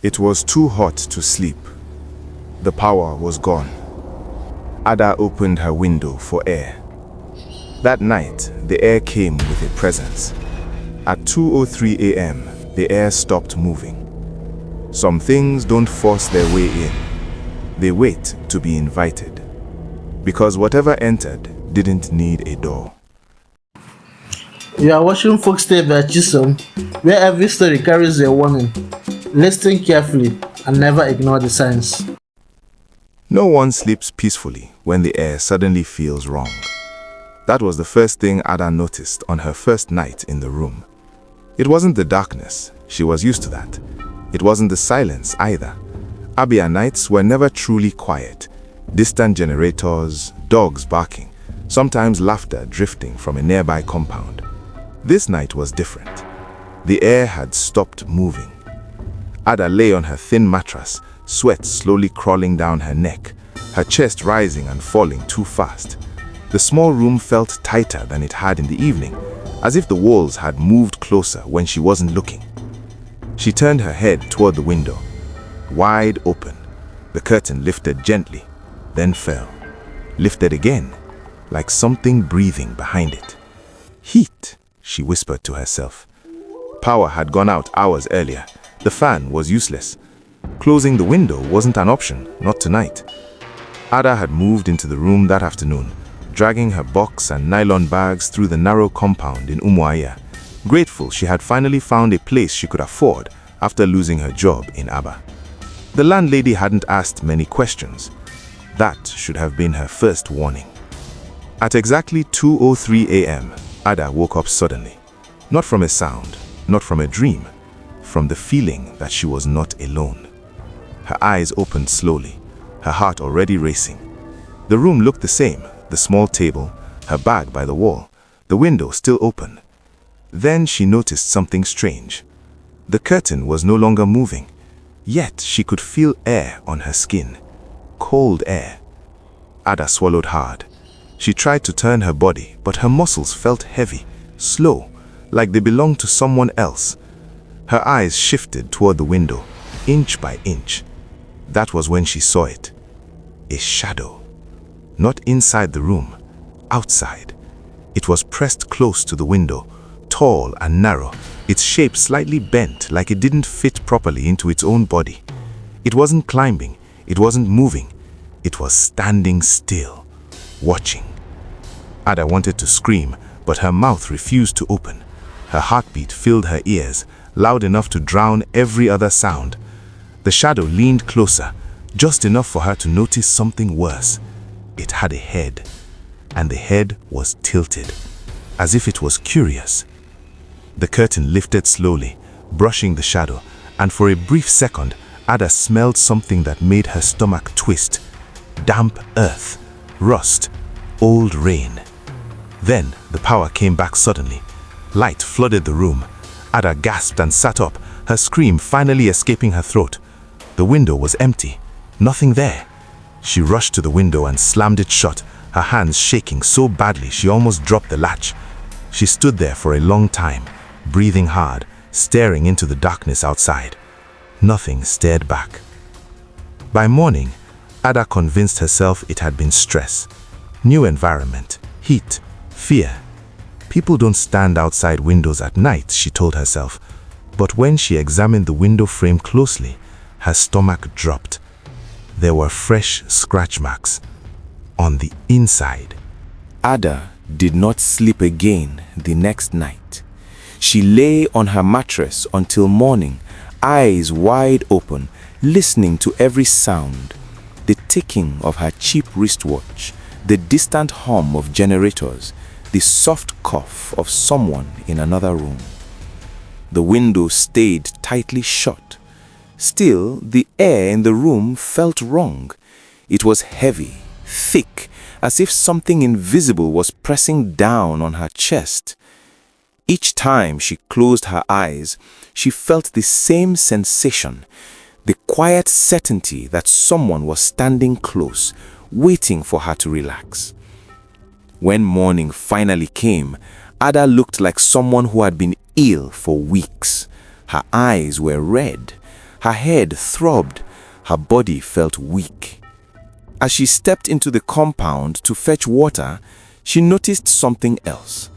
It was too hot to sleep. The power was gone. Ada opened her window for air. That night, the air came with a presence. At 2:03 a.m., the air stopped moving. Some things don't force their way in. They wait to be invited. Because whatever entered didn't need a door. You are watching Folktales by Chisom, where every story carries a warning. Listen carefully and never ignore the signs. No one sleeps peacefully when the air suddenly feels wrong. That was the first thing Ada noticed on her first night in the room. It wasn't the darkness, she was used to that. It wasn't the silence either. Abia nights were never truly quiet. Distant generators, dogs barking, sometimes laughter drifting from a nearby compound. This night was different. The air had stopped moving. Ada lay on her thin mattress, sweat slowly crawling down her neck, her chest rising and falling too fast. The small room felt tighter than it had in the evening, as if the walls had moved closer when she wasn't looking. She turned her head toward the window. Wide open, the curtain lifted gently, then fell. Lifted again, like something breathing behind it. Heat, she whispered to herself. Power had gone out hours earlier. The fan was useless. Closing the window wasn't an option, not tonight. Ada had moved into the room that afternoon, dragging her box and nylon bags through the narrow compound in Umuahia, grateful she had finally found a place she could afford after losing her job in Abia. The landlady hadn't asked many questions. That should have been her first warning. At exactly 2:03 a.m., Ada woke up suddenly. Not from a sound, not from a dream, from the feeling that she was not alone. Her eyes opened slowly, her heart already racing. The room looked the same, the small table, her bag by the wall, the window still open. Then she noticed something strange. The curtain was no longer moving, yet she could feel air on her skin. Cold air. Ada swallowed hard. She tried to turn her body, but her muscles felt heavy, slow, like they belonged to someone else. Her eyes shifted toward the window, inch by inch. That was when she saw it. A shadow. Not inside the room, outside. It was pressed close to the window, tall and narrow, its shape slightly bent like it didn't fit properly into its own body. It wasn't climbing, it wasn't moving. It was standing still, watching. Ada wanted to scream, but her mouth refused to open. Her heartbeat filled her ears, loud enough to drown every other sound. The shadow leaned closer, just enough for her to notice something worse. It had a head, and the head was tilted, as if it was curious. The curtain lifted slowly, brushing the shadow, and for a brief second, Ada smelled something that made her stomach twist. Damp earth, rust, old rain. Then the power came back suddenly. Light flooded the room. Ada gasped and sat up, her scream finally escaping her throat. The window was empty, nothing there. She rushed to the window and slammed it shut, her hands shaking so badly she almost dropped the latch. She stood there for a long time, breathing hard, staring into the darkness outside. Nothing stared back. By morning, Ada convinced herself it had been stress. New environment, heat, fear. People don't stand outside windows at night, she told herself. But when she examined the window frame closely, her stomach dropped. There were fresh scratch marks on the inside. Ada did not sleep again the next night. She lay on her mattress until morning, eyes wide open, listening to every sound. The ticking of her cheap wristwatch, the distant hum of generators, the soft cough of someone in another room. The window stayed tightly shut. Still, the air in the room felt wrong. It was heavy, thick, as if something invisible was pressing down on her chest. Each time she closed her eyes, she felt the same sensation, the quiet certainty that someone was standing close, waiting for her to relax. When morning finally came, Ada looked like someone who had been ill for weeks. Her eyes were red. Her head throbbed. Her body felt weak. As she stepped into the compound to fetch water, she noticed something else.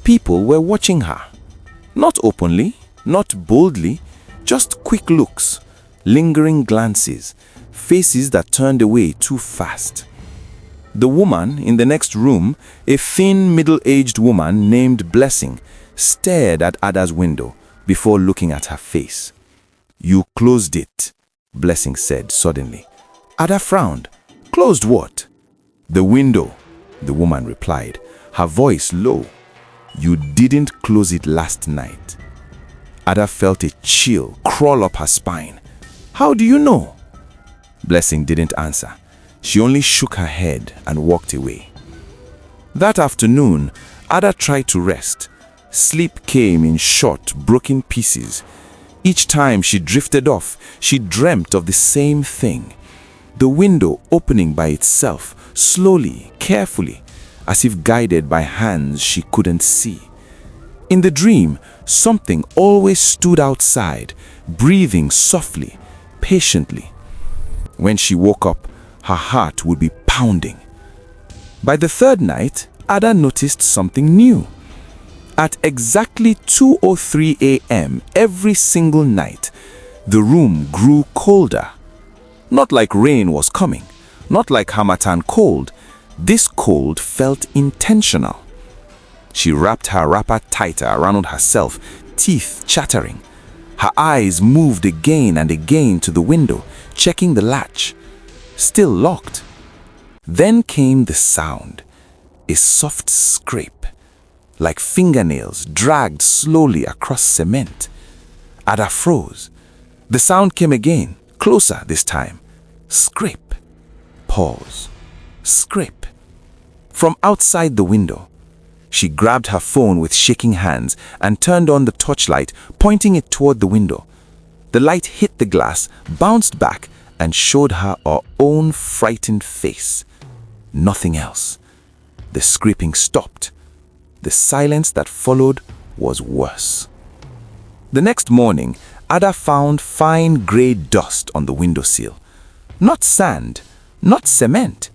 People were watching her. Not openly, not boldly, just quick looks, lingering glances, faces that turned away too fast. The woman in the next room, a thin, middle-aged woman named Blessing, stared at Ada's window before looking at her face. "You closed it," Blessing said suddenly. Ada frowned. "Closed what?" "The window," the woman replied, her voice low. "You didn't close it last night." Ada felt a chill crawl up her spine. "How do you know?" Blessing didn't answer. She only shook her head and walked away. That afternoon, Ada tried to rest. Sleep came in short, broken pieces. Each time she drifted off, she dreamt of the same thing. The window opening by itself, slowly, carefully, as if guided by hands she couldn't see. In the dream, something always stood outside, breathing softly, patiently. When she woke up, her heart would be pounding. By the third night, Ada noticed something new. At exactly 2:03 a.m. every single night, the room grew colder. Not like rain was coming, not like Hamatan cold. This cold felt intentional. She wrapped her wrapper tighter around herself, teeth chattering. Her eyes moved again and again to the window, checking the latch. Still locked. Then came the sound, a soft scrape, like fingernails dragged slowly across cement. Ada froze. The sound came again, closer this time. Scrape. Pause. Scrape. From outside the window, she grabbed her phone with shaking hands and turned on the torchlight, pointing it toward the window. The light hit the glass, bounced back, and showed her our own frightened face. Nothing else. The scraping stopped. The silence that followed was worse. The next morning, Ada found fine gray dust on the windowsill. Not sand, not cement.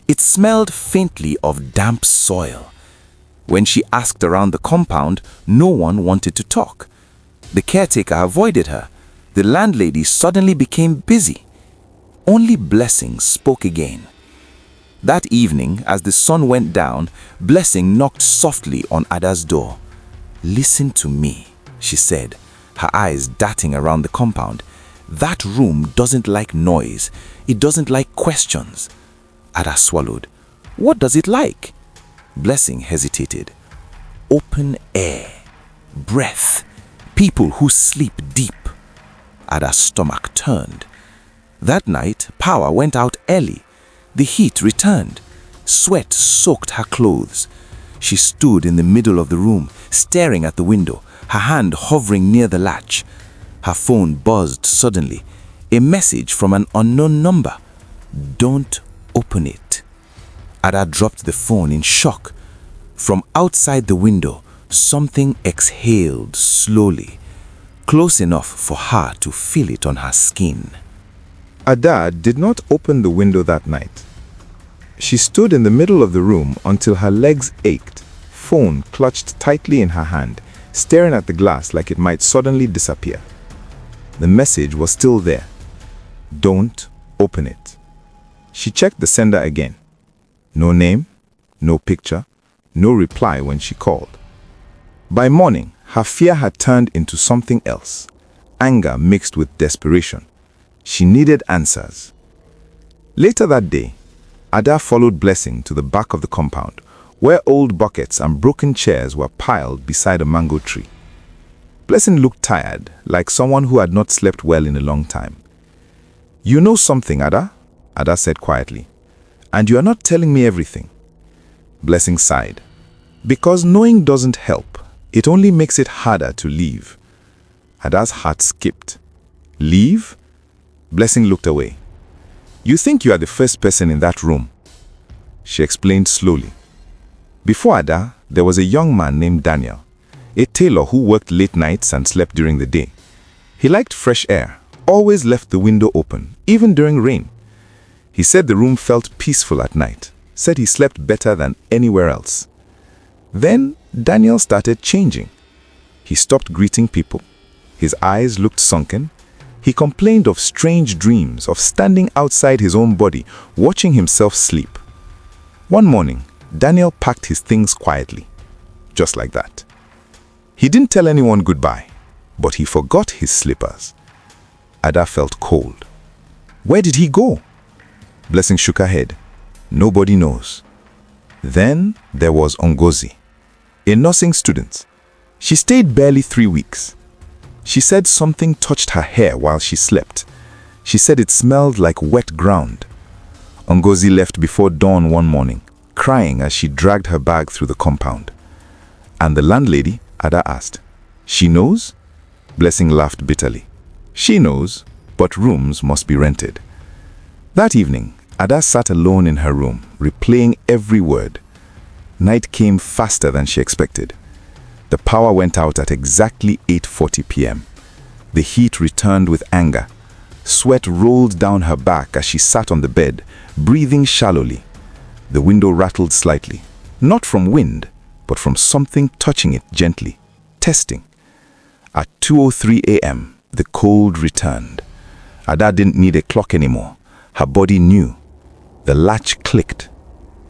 It smelled faintly of damp soil. When she asked around the compound, no one wanted to talk. The caretaker avoided her. The landlady suddenly became busy. Only Blessing spoke again. That evening, as the sun went down, Blessing knocked softly on Ada's door. "Listen to me," she said, her eyes darting around the compound. "That room doesn't like noise. It doesn't like questions." Ada swallowed. "What does it like?" Blessing hesitated. "Open air, breath, people who sleep deep." Ada's stomach turned. That night, power went out early. The heat returned. Sweat soaked her clothes. She stood in the middle of the room, staring at the window, her hand hovering near the latch. Her phone buzzed suddenly. A message from an unknown number. "Don't open it." Ada dropped the phone in shock. From outside the window, something exhaled slowly, close enough for her to feel it on her skin. Ada did not open the window that night. She stood in the middle of the room until her legs ached, phone clutched tightly in her hand, staring at the glass like it might suddenly disappear. The message was still there. Don't open it. She checked the sender again. No name, no picture, no reply when she called. By morning, her fear had turned into something else, anger mixed with desperation. She needed answers. Later that day, Ada followed Blessing to the back of the compound, where old buckets and broken chairs were piled beside a mango tree. Blessing looked tired, like someone who had not slept well in a long time. "You know something, Ada?" Ada said quietly. "And you are not telling me everything." Blessing sighed. "Because knowing doesn't help. It only makes it harder to leave." Ada's heart skipped. "Leave?" Blessing looked away. "You think you are the first person in that room." She explained slowly. Before Ada, there was a young man named Daniel, a tailor who worked late nights and slept during the day. He liked fresh air, always left the window open, even during rain. He said the room felt peaceful at night, said he slept better than anywhere else. Then Daniel started changing. He stopped greeting people. His eyes looked sunken. He complained of strange dreams, of standing outside his own body, watching himself sleep. One morning, Daniel packed his things quietly, just like that. He didn't tell anyone goodbye, but he forgot his slippers. Ada felt cold. Where did he go? Blessing shook her head. Nobody knows. Then there was Ngozi, a nursing student. She stayed barely 3 weeks. She said something touched her hair while she slept. She said it smelled like wet ground. Ngozi left before dawn one morning, crying as she dragged her bag through the compound. And the landlady, Ada asked, "She knows?" Blessing laughed bitterly. She knows, but rooms must be rented. That evening, Ada sat alone in her room, replaying every word. Night came faster than she expected. The power went out at exactly 8:40 p.m. The heat returned with anger. Sweat rolled down her back as she sat on the bed, breathing shallowly. The window rattled slightly, not from wind, but from something touching it gently, testing. At 2:03 a.m., the cold returned. Ada didn't need a clock anymore. Her body knew. The latch clicked.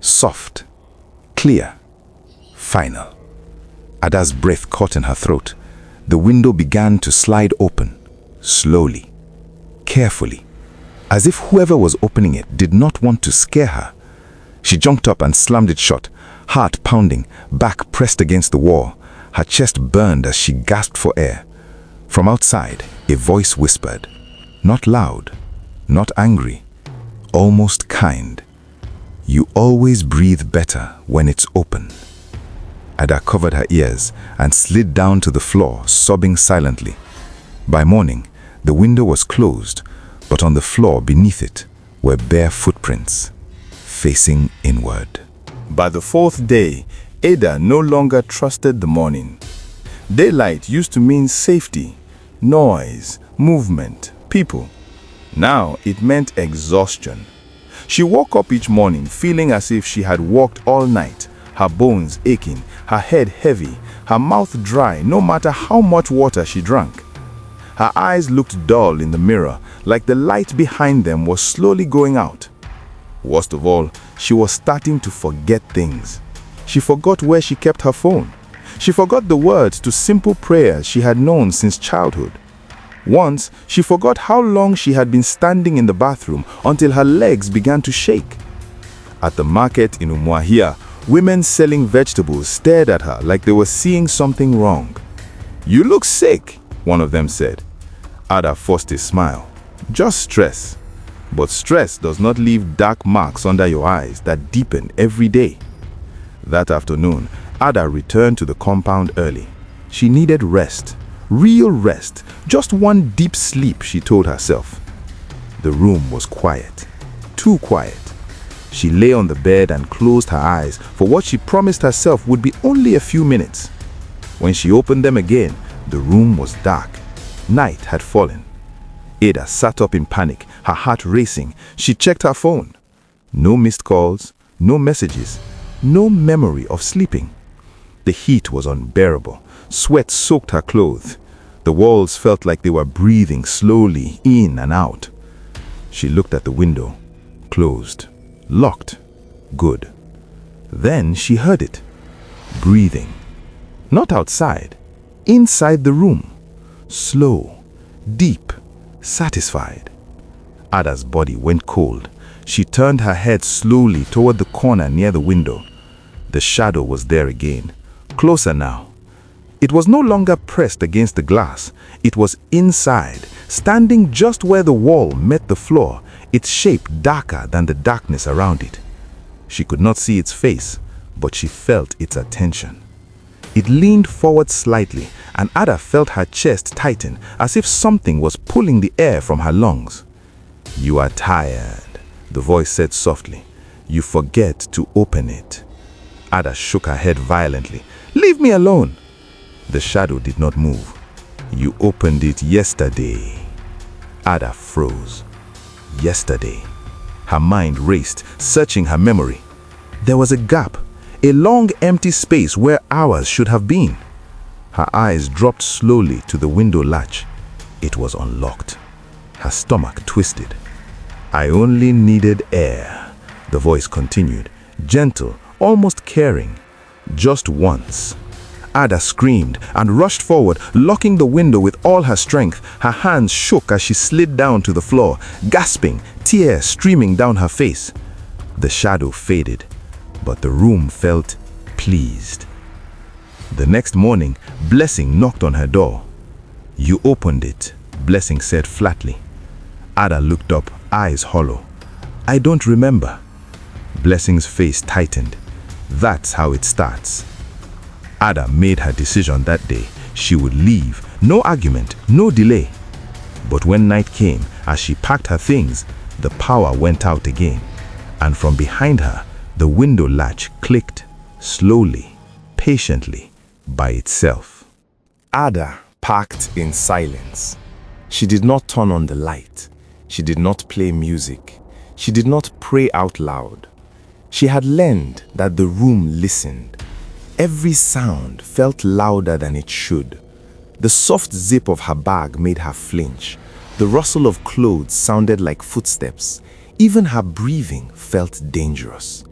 Soft, clear, final. Ada's breath caught in her throat. The window began to slide open, slowly, carefully, as if whoever was opening it did not want to scare her. She jumped up and slammed it shut, heart pounding, back pressed against the wall. Her chest burned as she gasped for air. From outside, a voice whispered, not loud, not angry, almost kind. "You always breathe better when it's open." Ada covered her ears and slid down to the floor, sobbing silently. By morning, the window was closed, but on the floor beneath it were bare footprints, facing inward. By the 4th day, Ada no longer trusted the morning. Daylight used to mean safety, noise, movement, people. Now it meant exhaustion. She woke up each morning feeling as if she had walked all night, her bones aching, her head heavy, her mouth dry no matter how much water she drank. Her eyes looked dull in the mirror, like the light behind them was slowly going out. Worst of all, she was starting to forget things. She forgot where she kept her phone. She forgot the words to simple prayers she had known since childhood. Once, she forgot how long she had been standing in the bathroom until her legs began to shake. At the market in Umuahia, women selling vegetables stared at her like they were seeing something wrong. "You look sick," one of them said. Ada forced a smile. "Just stress." But stress does not leave dark marks under your eyes that deepen every day. That afternoon, Ada returned to the compound early. She needed rest, real rest, just one deep sleep, she told herself. The room was quiet, too quiet. She lay on the bed and closed her eyes for what she promised herself would be only a few minutes. When she opened them again, the room was dark. Night had fallen. Ada sat up in panic, her heart racing. She checked her phone. No missed calls, no messages, no memory of sleeping. The heat was unbearable. Sweat soaked her clothes. The walls felt like they were breathing slowly in and out. She looked at the window. Closed. Locked. Good. Then she heard it. Breathing. Not outside. Inside the room. Slow. Deep. Satisfied. Ada's body went cold. She turned her head slowly toward the corner near the window. The shadow was there again. Closer now. It was no longer pressed against the glass. It was inside, standing just where the wall met the floor, its shape darker than the darkness around it. She could not see its face, but she felt its attention. It leaned forward slightly, and Ada felt her chest tighten, as if something was pulling the air from her lungs. "You are tired," the voice said softly. "You forget to open it." Ada shook her head violently. "Leave me alone." The shadow did not move. "You opened it yesterday." Ada froze. Yesterday. Her mind raced, searching her memory. There was a gap, a long empty space where hours should have been. Her eyes dropped slowly to the window latch. It was unlocked. Her stomach twisted. I only needed air, the voice continued, gentle, almost caring. Just once. Ada screamed and rushed forward, locking the window with all her strength. Her hands shook as she slid down to the floor, gasping, tears streaming down her face. The shadow faded, but the room felt pleased. The next morning, Blessing knocked on her door. You opened it, Blessing said flatly. Ada looked up, eyes hollow. I don't remember. Blessing's face tightened. That's how it starts. Ada made her decision that day. She would leave. No argument, no delay. But when night came, as she packed her things, the power went out again. And from behind her, the window latch clicked, slowly, patiently, by itself. Ada packed in silence. She did not turn on the light. She did not play music. She did not pray out loud. She had learned that the room listened. Every sound felt louder than it should. The soft zip of her bag made her flinch. The rustle of clothes sounded like footsteps. Even her breathing felt dangerous.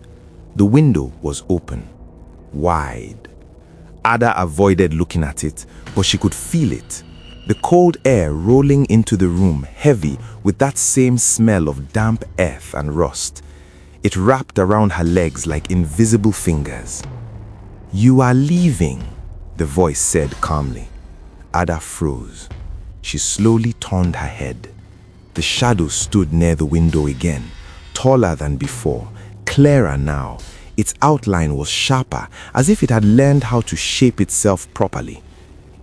The window was open, wide. Ada avoided looking at it, but she could feel it. The cold air rolling into the room, heavy with that same smell of damp earth and rust. It wrapped around her legs like invisible fingers. You are leaving, the voice said calmly. Ada froze. She slowly turned her head. The shadow stood near the window again, taller than before, clearer now. Its outline was sharper, as if it had learned how to shape itself properly.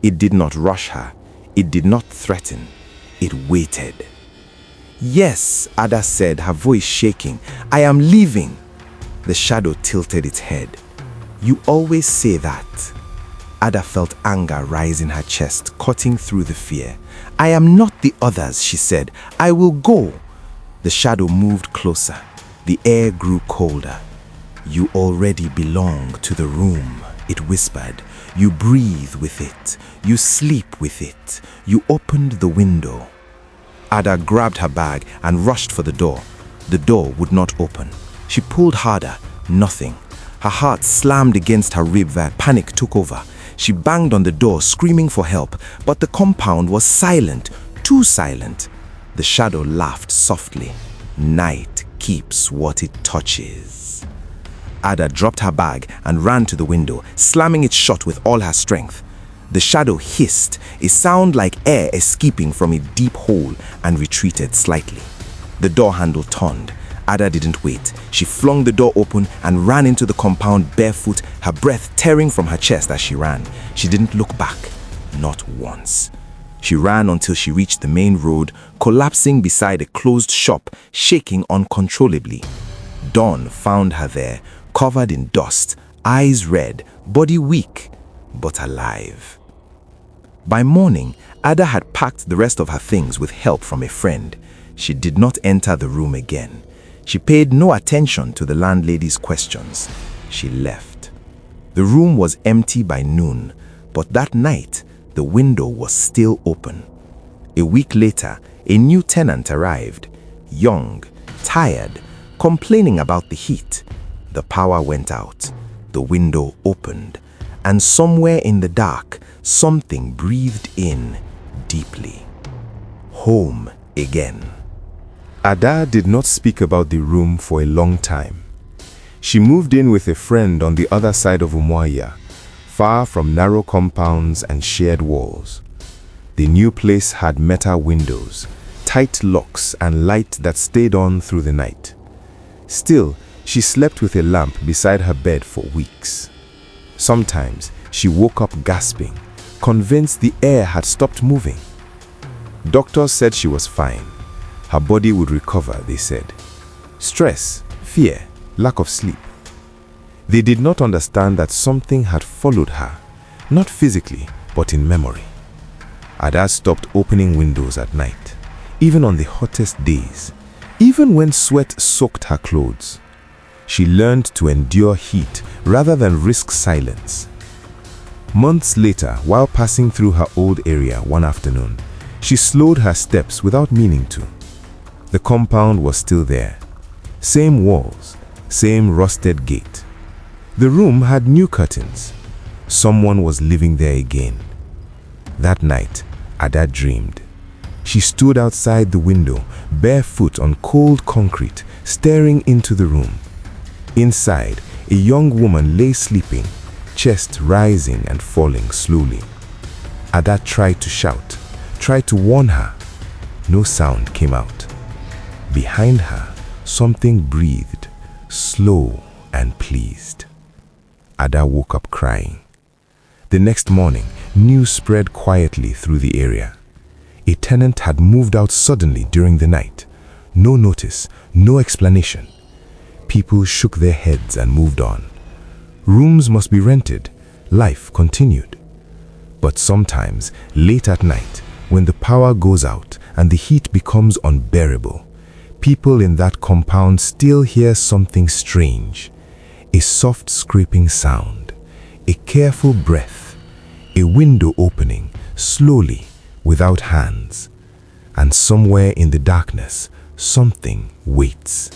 It did not rush her. It did not threaten. It waited. Yes, Ada said, her voice shaking. I am leaving. The shadow tilted its head. You always say that. Ada felt anger rise in her chest, cutting through the fear. I am not the others, she said. I will go. The shadow moved closer. The air grew colder. You already belong to the room, it whispered. You breathe with it. You sleep with it. You opened the window. Ada grabbed her bag and rushed for the door. The door would not open. She pulled harder. Nothing. Her heart slammed against her rib that panic took over. She banged on the door, screaming for help, but the compound was silent, too silent. The shadow laughed softly. Night keeps what it touches. Ada dropped her bag and ran to the window, slamming it shut with all her strength. The shadow hissed, a sound like air escaping from a deep hole, and retreated slightly. The door handle turned. Ada didn't wait. She flung the door open and ran into the compound barefoot, her breath tearing from her chest as she ran. She didn't look back, not once. She ran until she reached the main road, collapsing beside a closed shop, shaking uncontrollably. Dawn found her there, covered in dust, eyes red, body weak, but alive. By morning, Ada had packed the rest of her things with help from a friend. She did not enter the room again. She paid no attention to the landlady's questions. She left. The room was empty by noon, but that night, the window was still open. A week later, a new tenant arrived, young, tired, complaining about the heat. The power went out. The window opened, and somewhere in the dark, something breathed in deeply. Home again. Ada did not speak about the room for a long time. She moved in with a friend on the other side of Umuahia, far from narrow compounds and shared walls. The new place had metal windows, tight locks, and light that stayed on through the night. Still, she slept with a lamp beside her bed for weeks. Sometimes, she woke up gasping, convinced the air had stopped moving. Doctors said she was fine. Her body would recover, they said. Stress, fear, lack of sleep. They did not understand that something had followed her, not physically, but in memory. Ada stopped opening windows at night. even on the hottest days, even when sweat soaked her clothes. She learned to endure heat rather than risk silence. Months later, while passing through her old area one afternoon, she slowed her steps without meaning to. The compound was still there. Same walls, same rusted gate. The room had new curtains. Someone was living there again. That night, Ada dreamed. She stood outside the window, barefoot on cold concrete, staring into the room. Inside, a young woman lay sleeping, chest rising and falling slowly. Ada tried to shout, tried to warn her. No sound came out. Behind her, something breathed, slow and pleased. Ada woke up crying. The next morning, news spread quietly through the area. A tenant had moved out suddenly during the night. No notice, no explanation. People shook their heads and moved on. Rooms must be rented. Life continued. But sometimes, late at night, when the power goes out and the heat becomes unbearable, people in that compound still hear something strange. A soft scraping sound, a careful breath, a window opening slowly without hands. And somewhere in the darkness, something waits.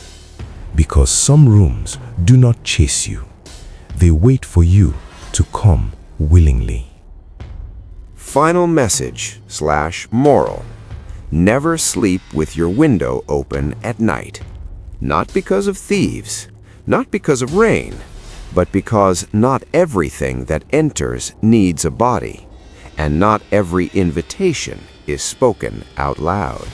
Because some rooms do not chase you. They wait for you to come willingly. Final message/moral. Never sleep with your window open at night. Not because of thieves, not because of rain, but because not everything that enters needs a body, and not every invitation is spoken out loud.